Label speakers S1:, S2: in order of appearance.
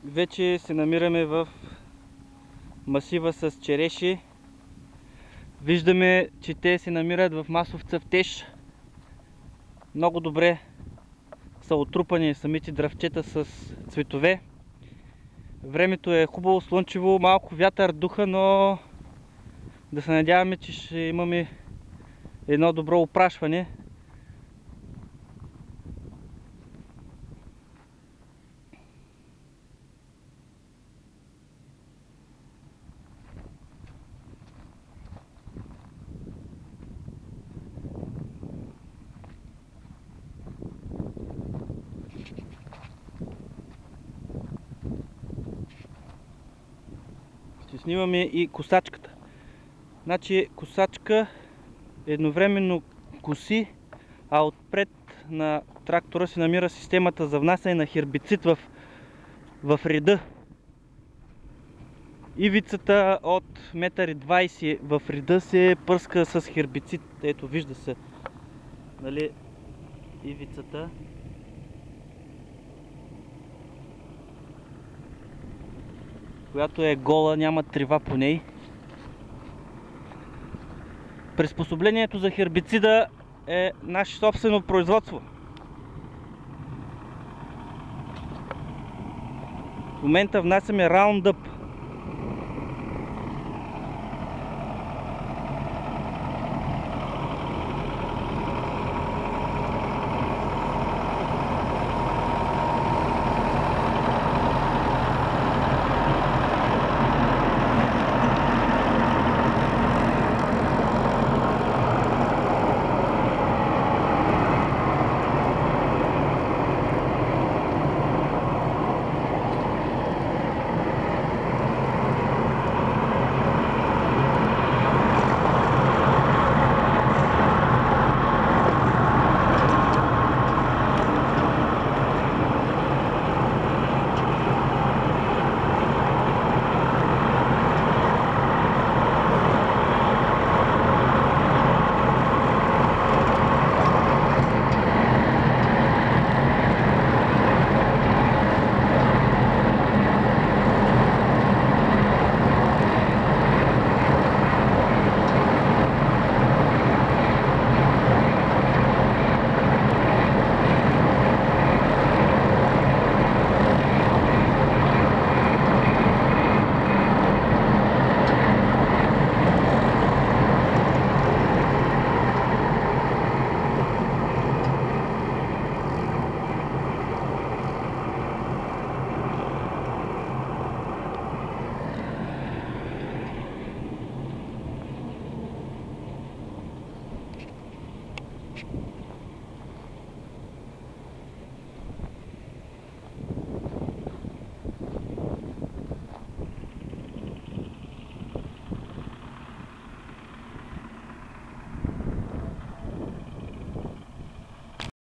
S1: Вече се намираме в масива с череши. Виждаме, че те се намират в масов цъфтеж. Много добре са отрупани самите дръвчета с цветове. Времето е хубаво, слънчево, малко вятър духа, но да се надяваме, че ще имаме едно добро опрашване. Ще снимаме и косачката. Значи косачка едновременно коси, а отпред на трактора се намира системата за внасяне на хербицид в реда. Ивицата от 1,20 м в реда се пръска с хербицид. Ето, вижда се, нали, ивицата. Която е гола, няма трева по ней. Приспособлението за хербицида е наше собствено производство. В момента внасяме Roundup.